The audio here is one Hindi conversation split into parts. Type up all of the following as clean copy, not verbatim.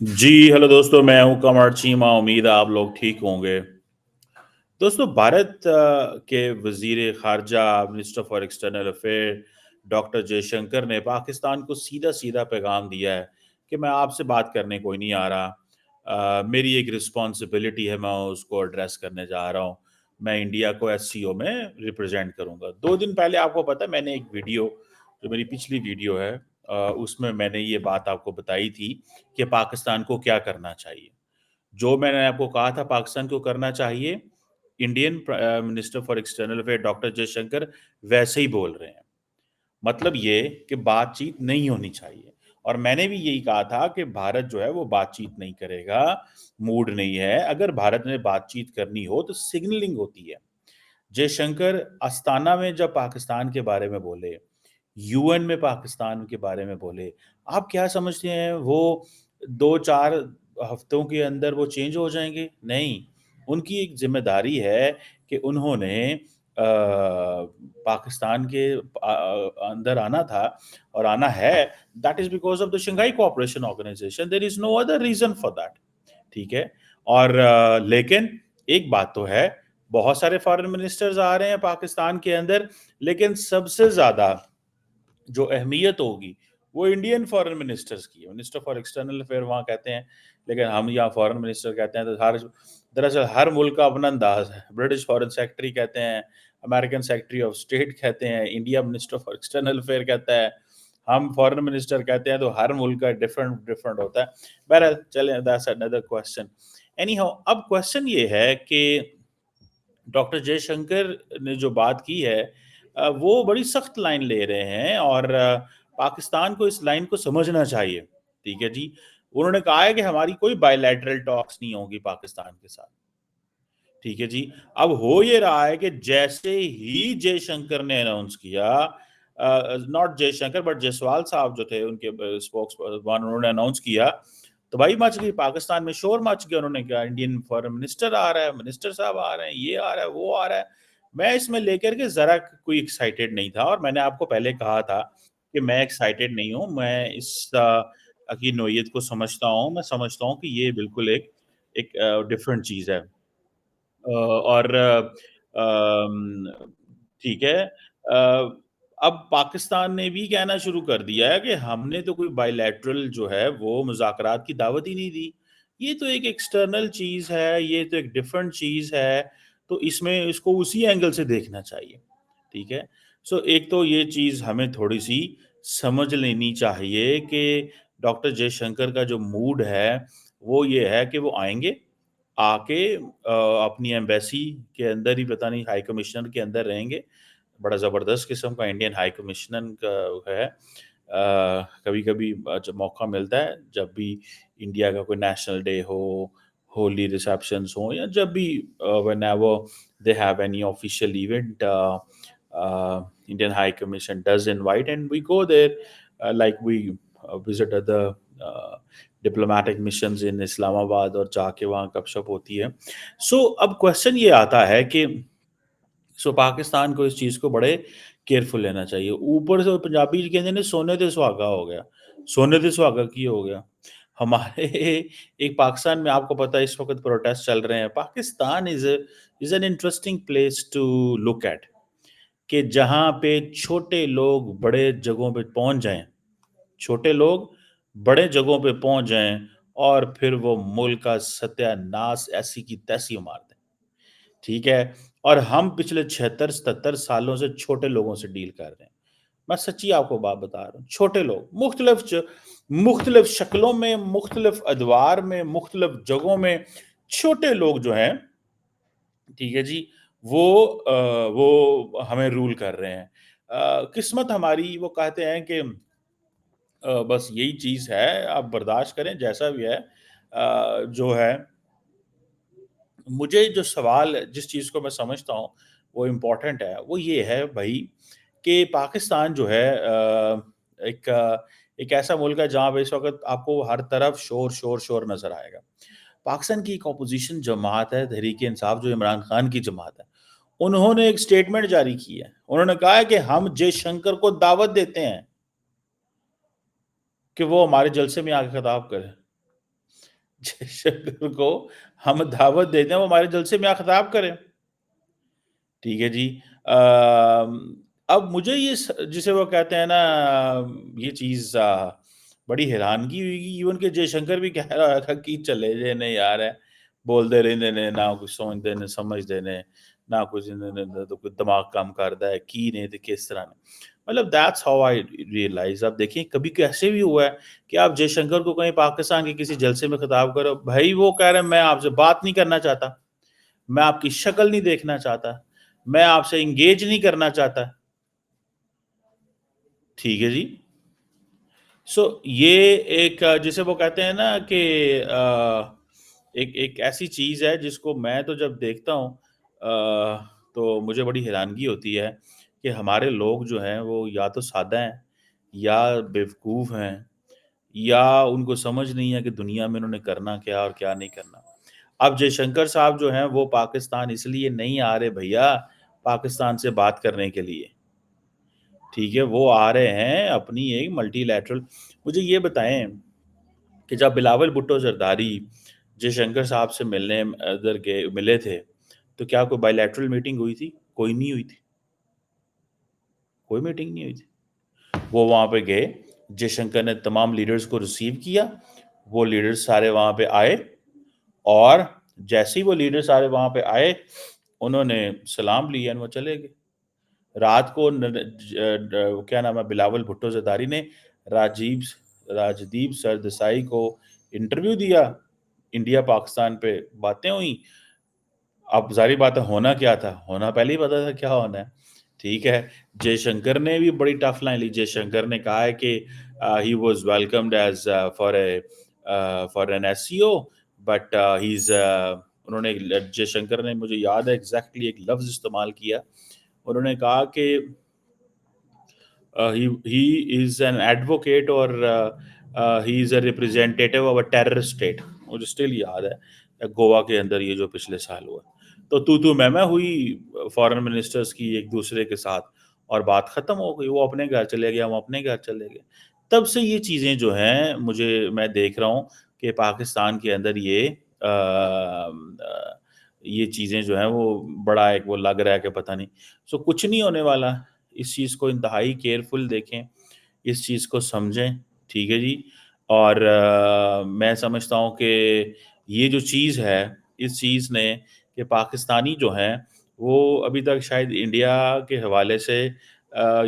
जी, हेलो दोस्तों, मैं हूँ कमर चीमा। उम्मीद है आप लोग ठीक होंगे। दोस्तों, भारत के वज़ीर ख़ारजा, minister for external affair doctor Jaishankar ने पाकिस्तान को सीधा-सीधा पैगाम दिया है कि मैं आपसे बात करने कोई नहीं आ रहा। मेरी एक रिस्पॉन्सिबिलिटी है, मैं उसको एड्रेस करने जा रहा हूँ। मैं इंडिया को एससीओ में रिप्रेज़ेंट करूँगा। 2 दिन पहले आपको पता है मैंने एक वीडियो, जो मेरी पिछली वीडियो है, उसमें मैंने ये बात आपको बताई थी कि पाकिस्तान को क्या करना चाहिए। जो मैंने आपको कहा था पाकिस्तान को करना चाहिए, minister for external affair doctor Jaishankar वैसे ही बोल रहे हैं। मतलब ये कि बातचीत नहीं होनी चाहिए, और मैंने भी यही कहा था कि भारत जो है वो बातचीत नहीं करेगा, मूड नहीं है। अगर भारत ने बातचीत करनी हो तो सिग्नलिंग होती है। जयशंकर अस्ताना में जब पाकिस्तान के बारे में बोले, यूएन में पाकिस्तान के बारे में बोले, आप क्या समझते हैं वो 2-4 हफ्तों के अंदर वो चेंज हो जाएँगे? नहीं, उनकी एक ज़िम्मेदारी है कि उन्होंने पाकिस्तान के अंदर आना था और आना है। That is because of the Shanghai Cooperation Organisation, there is no other reason for that. ठीक है? और लेकिन एक बात तो है, बहुत सारे फॉरेन मिनिस्टर्स आ रहे हैं पाकिस्तान के अंदर, लेकिन सबसे ज़्यादा जो अहमियत होगी, वो इंडियन फॉरेन मिनिस्टर्स की है। मिनिस्टर फॉर एक्सटर्नल अफेयर वहाँ कहते हैं, लेकिन हम यहाँ फॉरेन मिनिस्टर कहते हैं। तो दरअसल हर मुल्क का अपना अंदाज़ है। ब्रिटिश फॉरेन सेक्रेटरी कहते हैं, अमेरिकन सेक्रेटरी ऑफ स्टेट कहते हैं, India minister for external affair कहता है, हम फॉरेन मिनिस्टर कहते हैं, तो हर मुल्क का डिफरेंट डिफरेंट होता है। बहरहाल चलें, that's another question. Any how, अब क्वेश्चन ये है कि डॉक्टर जयशंकर ने जो बात की है, वो बड़ी सख्त लाइन ले रहे हैं, और पाकिस्तान को इस लाइन को समझना चाहिए। ठीक है जी। उन्होंने कहा है कि हमारी कोई बायलैटरल टॉक्स नहीं होगी पाकिस्तान के साथ। ठीक है जी। अब हो ये रहा है कि जैसे ही जयशंकर ने अनाउंस किया, नॉट जयशंकर बट जायसवाल साहब जो थे उनके स्पोक्स वन, उन्होंने अनाउंस किया, तो भाई मच गई पाकिस्तान में, शोर मच गया। उन्होंने कहा इंडियन फॉरेन मिनिस्टर आ रहा है, मिनिस्टर साहब आ रहे हैं, ये आ रहा है, वो आ रहा है। मैं इसमें लेकर के जरा कोई एक्साइटेड नहीं था, और मैंने आपको पहले कहा था कि मैं एक्साइटेड नहीं हूँ। मैं इस की नोयत को समझता हूँ। मैं समझता हूँ कि ये बिल्कुल एक एक डिफरेंट चीज़ है। और ठीक है। अब पाकिस्तान ने भी कहना शुरू कर दिया है कि हमने तो कोई बायलैटरल जो है वो मुज़ाकरात की दावत ही नहीं दी। ये तो एक एक्सटर्नल चीज़ है, ये तो एक डिफरेंट चीज़ है, तो इसमें इसको उसी एंगल से देखना चाहिए। ठीक है? सो एक तो ये चीज़ हमें थोड़ी-सी समझ लेनी चाहिए कि डॉक्टर जयशंकर का जो मूड है, वो ये है कि वो आएँगे, आके अपनी एम्बेसी के अंदर ही, पता नहीं हाई कमिश्नर के अंदर रहेंगे। बड़ा ज़बरदस्त किस्म का इंडियन हाई कमिश्नर का है। कभी-कभी जब मौका मिलता है, जब भी इंडिया का कोई नेशनल डे हो, होली रिसेप्शंस हो, या जब भी whenever they have any official event, Indian High Commission does invite, and we go there, like we visit other diplomatic missions in Islamabad, और जाके वहाँ गपशप होती है। अब क्वेश्चन ये आता है कि पाकिस्तान को इस चीज़ को बड़े केयरफुल लेना चाहिए। ऊपर से पंजाबी जी कहते हैं सोने ते सुहागा हो गया। सोने ते सुहागा की हो गया? हमारे एक पाकिस्तान में आपको पता है इस वक़्त प्रोटेस्ट चल रहे हैं। Pakistan is an interesting place to look at, कि जहाँ पे छोटे लोग बड़े जगहों पे पहुँच जाएँ। छोटे लोग बड़े जगहों पे पहुँच जाएँ, और फिर वो मुल्क का सत्यानाश ऐसी की तैसी मार दें। ठीक है? और हम पिछले 76-77 सालों से छोटे लोगों से डील कर रहे हैं। मैं सच्ची आपको बात बता रहा हूँ। छोटे लोग मुख्तलिफ शक्लों में, मुख्तलिफ अदवार में, मुख्तलिफ जगहों में छोटे लोग जो हैं, ठीक है जी, वो हमें रूल कर रहे हैं। किस्मत हमारी, वो कहते हैं कि बस यही चीज़ है, आप बर्दाश्त करें जैसा भी है। जो है, मुझे जो सवाल, जिस चीज़ को मैं समझता हूँ वो इम्पोर्टेंट है, वो ये है भई कि पाकिस्तान जो है एक ऐसा मुल्क है जहाँ पे इस वक़्त आपको हर तरफ शोर, शोर, शोर नज़र आएगा। पाकिस्तान की एक ऑपोज़िशन जमात है, तहरीक-ए-इंसाफ, जो इमरान खान की जमात है। उन्होंने एक स्टेटमेंट जारी की है। उन्होंने कहा है कि हम जयशंकर को दावत देते हैं कि वो हमारे जलसे में आके खिताब करें। जयशंकर को हम दावत देते हैं, वो हमारे जलसे में खिताब करें। ठीक है जी। अब मुझे ये जिसे वो कहते हैं ना, ये चीज़ बड़ी हैरानगी हुई कि इवन के जयशंकर भी कह रहा था कि चले जे ने यार है, बोलते रहंदे ने, ना कुछ समझते ने, समझते ने, ना कुछ इन्होंने तो कोई दिमाग काम करता है की नहीं तो किस तरह ने। मतलब दैट्स हाउ आई रियलाइज। आप देखिए कभी कैसे भी हुआ है कि आप जयशंकर को कहीं पाकिस्तान के किसी जलसे में खिताब करो, भाई वो कह रहे हैं मैं आपसे बात नहीं करना चाहता, मैं आपकी शक्ल नहीं देखना चाहता, मैं आपसे एंगेज नहीं करना चाहता। ठीक है जी। सो ये एक जिसे वो कहते हैं ना कि एक एक ऐसी चीज़ है जिसको मैं तो जब देखता हूँ तो मुझे बड़ी हैरानगी होती है कि हमारे लोग जो हैं वो या तो सादा हैं या बेवकूफ़ हैं या उनको समझ नहीं है कि दुनिया में उन्होंने करना क्या और क्या नहीं करना। अब जयशंकर साहब जो हैं वो पाकिस्तान इसलिए नहीं आ रहे भैया पाकिस्तान से बात करने के लिए। ठीक है, वो आ रहे हैं अपनी एक मल्टीलैटरल। मुझे ये बताएँ कि जब बिलावल भुट्टो ज़रदारी जयशंकर साहब से मिलने उधर गए मिले थे, तो क्या कोई बायलैटरल मीटिंग हुई थी? कोई नहीं हुई थी, कोई मीटिंग नहीं हुई थी। वो वहाँ पे गए, जयशंकर ने तमाम लीडर्स को रिसीव किया, वो लीडर्स सारे वहाँ पे आए और जैसे ही वो लीडर सारे वहाँ पे आए, उन्होंने सलाम लिया और वो चले गए। रात को क्या नाम है, बिलावल भुट्टो जरदारी ने राजीव राजदीप सरदेसाई को इंटरव्यू दिया। इंडिया पाकिस्तान पे बातें हुई। अब जारी बात है, होना क्या था, होना पहले ही पता था क्या होना है। ठीक है। जयशंकर ने भी बड़ी टफ लाइन ली। जयशंकर ने कहा है कि he was welcomed as for an SCO, but he is उन्होंने जयशंकर ने, मुझे याद है एग्जैक्टली एक लफ्ज इस्तेमाल किया। उन्होंने कहा कि he is an advocate or he is a representative of a terrorist state। मुझे स्टिल याद है गोवा के अंदर ये जो पिछले साल हुआ, तो तू मैं हुई फॉरेन मिनिस्टर्स की एक दूसरे के साथ और बात खत्म हो गई। वो अपने घर चले गए, हम अपने घर चले गए। तब से ये चीज़ें जो हैं मुझे, मैं देख रहा हूँ कि पाकिस्तान के अंदर ये चीज़ें जो हैं वो बड़ा एक वो लग रहा है कि पता नहीं। सो कुछ नहीं होने वाला। इस चीज़ को इंतहाई केयरफुल देखें, इस चीज़ को समझें, ठीक है जी? और मैं समझता हूँ कि ये जो चीज़ है, इस चीज़ ने कि पाकिस्तानी जो हैं, वो अभी तक शायद इंडिया के हवाले से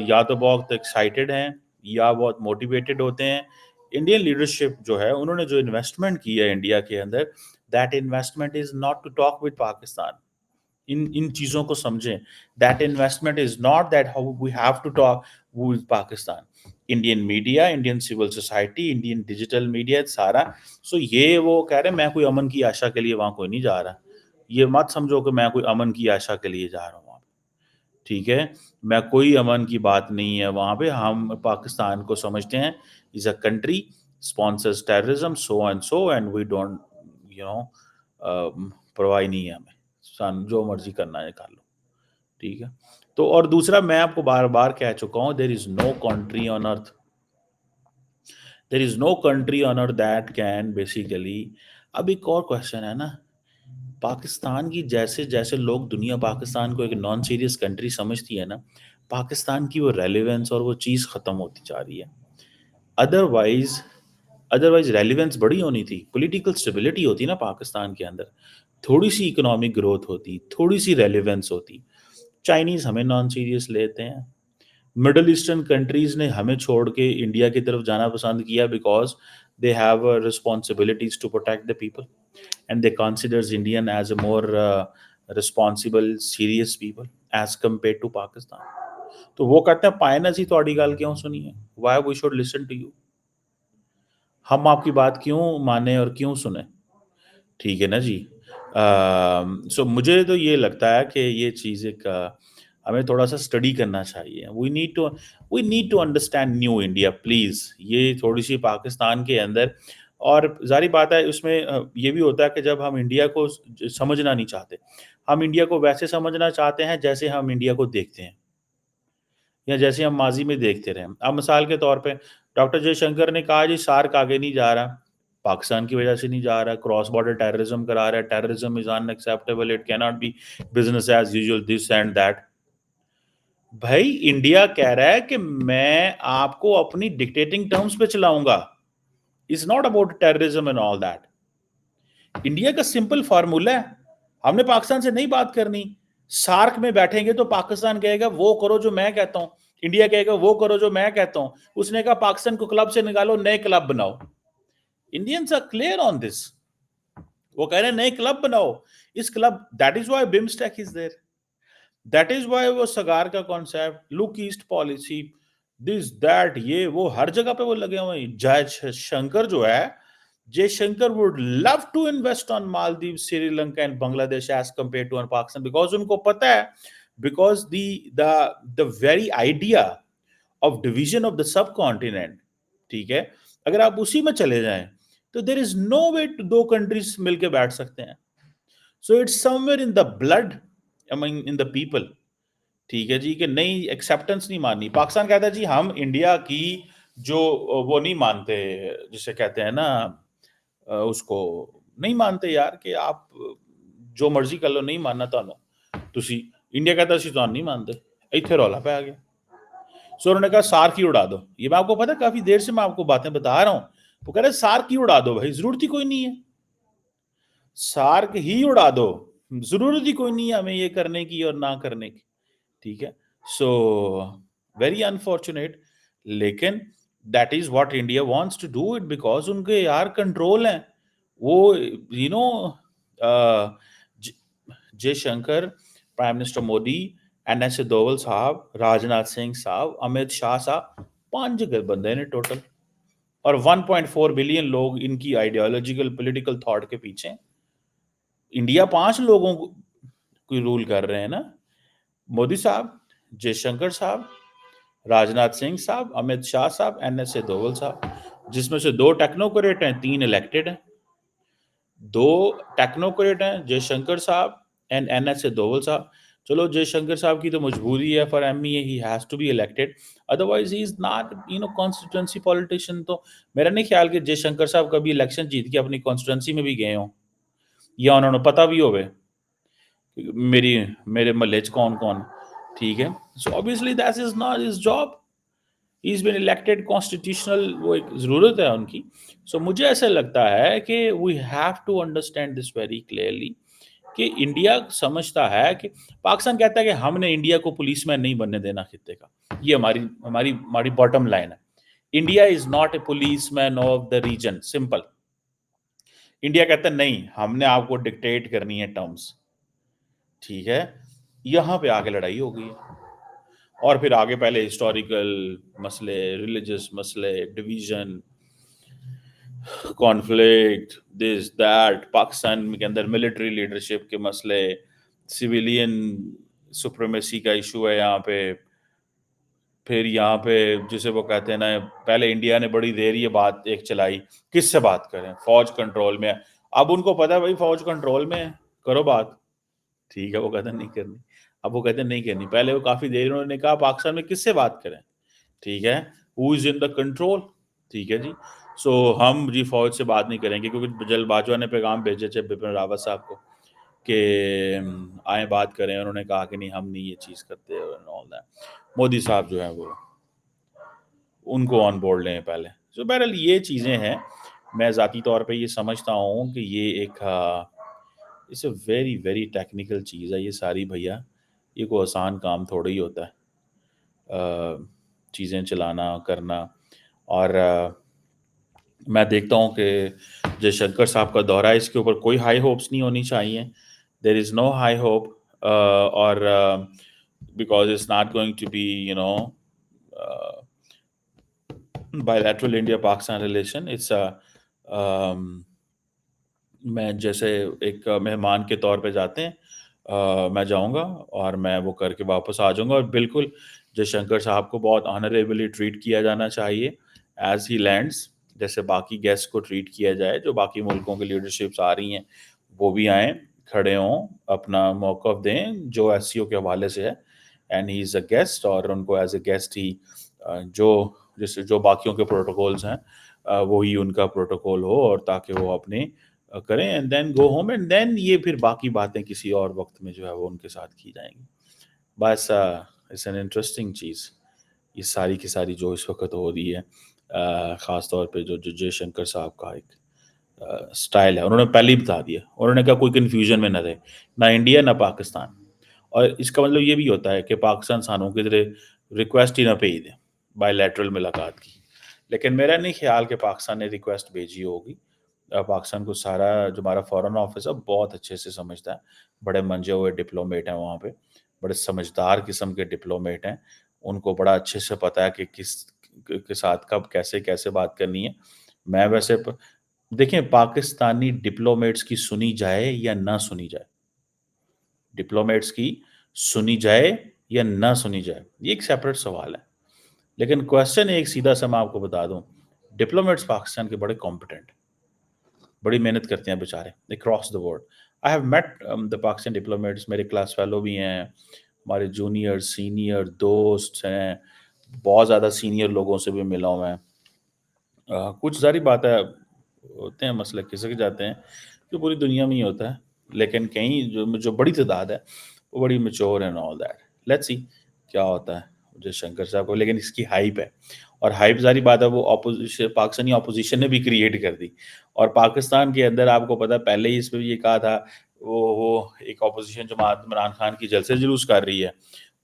या तो बहुत एक्साइटेड हैं या बहुत मोटिवेटेड होते हैं। इंडियन लीडरशिप जो है, उन्होंने जो इन्वेस्टमेंट की है इंडिया के अंदर, that investment is not to talk with Pakistan. इन इन चीज़ों को समझें। That investment is not that how we have to talk with Pakistan. Indian media, Indian civil society, Indian digital media सारा। सो ये वो कह रहे हैं मैं कोई अमन की आशा के लिए वहाँ कोई नहीं जा रहा। ये मत समझो कि मैं कोई अमन की आशा के लिए जा रहा हूँ वहाँ पे, ठीक है? मैं कोई अमन की बात नहीं है वहाँ पे। हम पाकिस्तान को समझते हैं is a country sponsors terrorism so and we don't you know परवाह ही नहीं है हमें। सन जो मर्ज़ी करना है कर लो, ठीक है? तो और दूसरा मैं आपको बार-बार कह चुका हूँ, there is no country on earth that can basically. अब एक और क्वेश्चन है ना, पाकिस्तान की जैसे-जैसे लोग दुनिया पाकिस्तान को एक नॉन सीरियस कंट्री समझती है ना, पाकिस्तान की वो रेलेवेंस और वो चीज़ खत्म होती जा रही है। अदरवाइज़ अदरवाइज़ रेलेवेंस बड़ी होनी थी, पॉलिटिकल स्टेबिलिटी होती ना पाकिस्तान के अंदर, थोड़ी-सी इकोनॉमिक ग्रोथ होती, थोड़ी-सी रेलेवेंस होती। चाइनीज़ हमें नॉन सीरियस लेते हैं। मिडल ईस्टर्न कंट्रीज़ ने हमें छोड़ के इंडिया की तरफ जाना पसंद किया because they have responsibilities to protect the people and they considers Indian as a more responsible serious people as compared to Pakistan. तो वो कहते हैं पाए ना जी तुहाडी गल क्यों सुनिए? Why we should listen to you? हम आपकी बात क्यों माने और क्यों सुने? ठीक है ना जी। सो मुझे तो ये लगता है कि ये चीज़ एक हमें थोड़ा-सा स्टडी करना चाहिए। We need to understand new India please. ये थोड़ी-सी पाकिस्तान के अंदर और ज़ाहिर बात है उसमें ये भी होता है कि जब हम इंडिया को समझना नहीं चाहते। हम इंडिया को वैसे समझना चाहते हैं जैसे हम इंडिया को देखते हैं या जैसे हम माज़ी में देखते रहे हैं। अब मिसाल के तौर पे डॉक्टर जयशंकर ने कहा जी सार्क आगे नहीं जा रहा। पाकिस्तान की वजह से नहीं जा रहा, क्रॉस बॉर्डर टेररिज्म करा रहा है, terrorism is unacceptable, it can not be business as usual, this and that. भाई इंडिया कह रहा है कि मैं आपको अपनी डिक्टेटिंग टर्म्स पे चलाऊंगा, is not about terrorism and all that. India का सिंपल फॉर्मूला है, हमने पाकिस्तान से नहीं बात करनी, सार्क में बैठेंगे तो पाकिस्तान कहेगा वो करो जो मैं कहता हूं, इंडिया कहेगा वो करो जो मैं कहता हूं। उसने कहा पाकिस्तान को क्लब से निकालो, नए क्लब बनाओ। Indians are clear on this, वो कह रहे हैं नए क्लब बनाओ, इस club, that is why BIMSTEC is there, that is why वो सगार का concept, look east policy, this that, ये वो हर जगह पे वो लगे हुए हैं। जयशंकर जो है, Jaishankar would love to invest on Maldives, Sri Lanka and Bangladesh as compare to Pakistan, because उनको पता है, because the very idea of division of the subcontinent, ठीक है, अगर आप उसी में चले जाएं तो देर इज नो वे दो कंट्रीज मिलके बैठ सकते हैं। So it's somewhere in the blood, in the people, ठीक है जी, कि नहीं एक्सेप्टेंस नहीं माननी। पाकिस्तान कहता है जी हम इंडिया की जो वो नहीं मानते, जिसे कहते हैं ना उसको नहीं मानते यार, कि आप जो मर्जी कर लो, नहीं मानना तुसी, इंडिया कहता ਅਸੀਂ ਤੁਹਾਨੂੰ नहीं मानते, ਇੱਥੇ रौला पै गया। सो उन्होंने कहा सार्क ही उड़ा दो। ये मैं आपको पता है, काफी देर से मैं आपको बातें बता रहा हूं, वो कह रहे सार्क ही उड़ा दो भाई, जरूरत ही कोई नहीं है, सार्क ही उड़ा दो, जरूरत ही कोई नहीं है हमें ये करने की और ना करने की, ठीक है। सो वेरी अनफॉर्चुनेट, लेकिन that is what India wants to do it, because उनके यार कंट्रोल है वो, you know, Jaishankar, prime minister Modi, NS Doval sahab, Rajnath Singh साहब, अमित शाह साहब, 5 बंदे ने टोटल, और 1.4 बिलियन लोग इनकी आइडियोलॉजिकल पॉलिटिकल थॉट के पीछे। इंडिया 5 लोगों को रूल कर रहे हैं ना, मोदी साहब, जयशंकर साहब, राजनाथ सिंह साहब, अमित शाह साहब, NS दोवल साहब, जिसमें से 2 टेक्नोक्रेट हैं, 3 इलेक्टेड हैं। 2 टेक्नोक्रेट हैं, जयशंकर साहब एंड NS दोवल साहब। चलो जयशंकर साहब की तो मजबूरी है, for MEA he has to be elected, otherwise he is not constituency politician. तो मेरा नहीं ख्याल कि जयशंकर साहब कभी इलेक्शन जीत के अपनी कॉन्स्टिट्यूंसी में भी गए हों, या उन्होंने पता भी होवे मेरे महल्ले च कौन कौन, ठीक है। So obviously that is not his job, he is been elected constitutional, वो एक जरूरत है उनकी। सो मुझे ऐसा लगता है कि we have to understand this very clearly, कि इंडिया समझता है कि पाकिस्तान कहता है कि हमने इंडिया को पुलिसमैन नहीं बनने देना खित्ते का, ये हमारी हमारी हमारी बॉटम लाइन है। India is not a policeman of the region, simple. India कहता है नहीं, हमने आपको डिक्टेट करनी है टर्म्स, ठीक है। यहां पे आगे लड़ाई हो गई, और फिर आगे पहले हिस्टोरिकल मसले, रिलीजियस मसले, division, conflict, this that, Pakistan के अंदर मिलिट्री लीडरशिप के मसले, सिविलियन सुप्रीमेसी का इशू है यहाँ पे। फिर यहाँ पे जिसे वो कहते हैं ना, पहले इंडिया ने बड़ी देर ये बात एक चलाई, किससे बात करें, फौज कंट्रोल में है। अब उनको पता है भाई फौज कंट्रोल में है, करो बात, ठीक है। वो कहते हैं नहीं करनी, अब वो कहते हैं नहीं करनी। पहले वो काफी देर उन्होंने कहा पाकिस्तान में किससे बात करें, ठीक है, who is in the control, ठीक है जी। सो हम जी फौज से बात नहीं करेंगे, क्योंकि जल बाजवा ने पैगाम भेजे थे बिपिन रावत साहब को कि आए बात करें, उन्होंने कहा कि नहीं हम नहीं ये चीज़ करते और ऑल दैट। मोदी साहब जो है वो उनको ऑन बोर्ड लें पहले। सो बहरहाल ये चीज़ें हैं, मैं ज़ाती तौर पे ये समझता हूँ कि ये एक it's a very very technical चीज़ है ये सारी भैया, ये कोई आसान काम थोड़ा ही होता है चीज़ें चलाना करना। और मैं देखता हूँ कि जयशंकर साहब का दौरा है, इसके ऊपर कोई हाई होप्स नहीं होनी चाहिए, there is no high hope, और because it's not going to be bilateral India Pakistan relation, it's मैं जैसे एक मेहमान के तौर पे जाते हैं, मैं जाऊंगा और मैं वो करके वापस आ जाऊंगा। और बिल्कुल जयशंकर साहब को बहुत ऑनरेबली ट्रीट किया जाना चाहिए एज ही लैंड्स, जैसे बाकी गेस्ट को ट्रीट किया जाए, जो बाकी मुल्कों की लीडरशिप्स आ रही हैं वो भी आएँ, खड़े हों, अपना मौक़िफ़ दें जो SCO के हवाले से है, and he is a guest, और उनको एज ए गेस्ट ही जो जैसे जो बाकियों के प्रोटोकॉल्स हैं वही उनका प्रोटोकॉल हो और ताकि वो अपने करें and then go home and then ये फिर बाकी बातें किसी और वक़्त में जो है वो उनके साथ की जाएँगी। बस इट्स एन इंटरेस्टिंग चीज़, ये सारी की सारी जो इस वक़्त हो रही है। ख़ास तौर पे जो जो जयशंकर साहब का एक स्टाइल है, उन्होंने पहले ही बता दिया। उन्होंने कहा कोई कन्फ्यूज़न में ना रहे, ना इंडिया ना पाकिस्तान। और इसका मतलब ये भी होता है कि पाकिस्तान सानों की तरह रिक्वेस्ट ही ना भेज दें, बायलैटरल मुलाकात की। लेकिन मेरा नहीं ख़्याल कि पाकिस्तान ने रिक्वेस्ट भेजी होगी। पाकिस्तान को सारा जो हमारा फ़ॉरेन ऑफ़िस है बहुत अच्छे से समझता है। बड़े मंजे हुए डिप्लोमेट हैं वहाँ पे, बड़े समझदार किस्म के डिप्लोमेट हैं। उनको बड़ा अच्छे से पता है कि किस के साथ कब कैसे-कैसे बात करनी है। मैं वैसे प देखिए पाकिस्तानी डिप्लोमेट्स की सुनी जाए या ना सुनी जाए, डिप्लोमेट्स की सुनी जाए या ना सुनी जाए, ये एक सेपरेट सवाल है। लेकिन क्वेश्चन एक सीधा-सा मैं आपको बता दूँ, डिप्लोमेट्स पाकिस्तान के बड़े कॉम्पिटेंट, बड़ी मेहनत करते हैं बेचारे across the world. I have met the Pakistan diplomats, मेरे क्लास फेलो भी हैं, हमारे जूनियर, सीनियर दोस्त हैं, बहुत ज़्यादा सीनियर लोगों से भी मिला हूँ मैं। कुछ ज़ाहिर बात है, होते हैं मसले खिसक जाते हैं, जो पूरी दुनिया में ही होता है। लेकिन कहीं जो जो बड़ी तादाद है, वो बड़ी mature and all that. Let's see क्या होता है मुझे शंकर साहब को, लेकिन इसकी हाइप है और हाइप ज़ाहिर बात है वो ऑपोज़िशन पाकिस्तानी ऑपोज़िशन ने भी क्रिएट कर दी और पाकिस्तान के अंदर आपको पता है पहले ही इसमें ये कहा था, वो एक ऑपोज़िशन जमात इमरान खान की जलसे जुलूस कर रही है।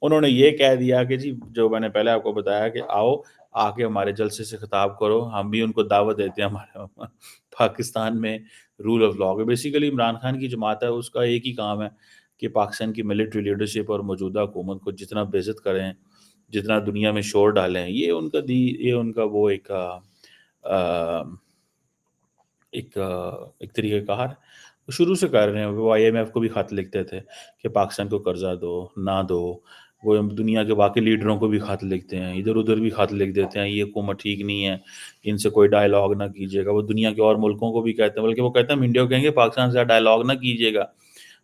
उन्होंने ये कह दिया कि जी जो मैंने पहले आपको बताया कि आओ आके हमारे जलसे से खिताब करो, हम भी उनको दावत देते हैं हमारे पाकिस्तान में रूल ऑफ लॉ के। बेसिकली इमरान खान की जमात है, उसका एक ही काम है कि पाकिस्तान की मिलिट्री लीडरशिप और मौजूदा हुकूमत को जितना बेइज़्ज़त करें, जितना दुनिया में शोर डालें, ये उनका वो अ, एक तरीक़ेकार वो शुरू से कर रहे हैं। वो आईएमएफ को भी ख़त लिखते थे कि पाकिस्तान को कर्ज़ा दो, ना दो। वो दुनिया के बाकी लीडरों को भी ख़त लिखते हैं, इधर-उधर भी ख़त लिख देते हैं, ये हुकूमत ठीक नहीं है, इनसे कोई डायलॉग ना कीजिएगा। वो दुनिया के और मुल्कों को भी कहते हैं, बल्कि वो कहते हैं हम इंडिया को कहेंगे पाकिस्तान से डायलॉग ना कीजिएगा,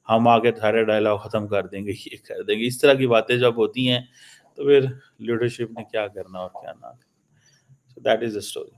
हम आके सारे डायलॉग ख़त्म कर देंगे, ये कर देंगे। इस तरह की बातें जब होती हैं, तो फिर लीडरशिप ने क्या करना और क्या ना। So that is the story.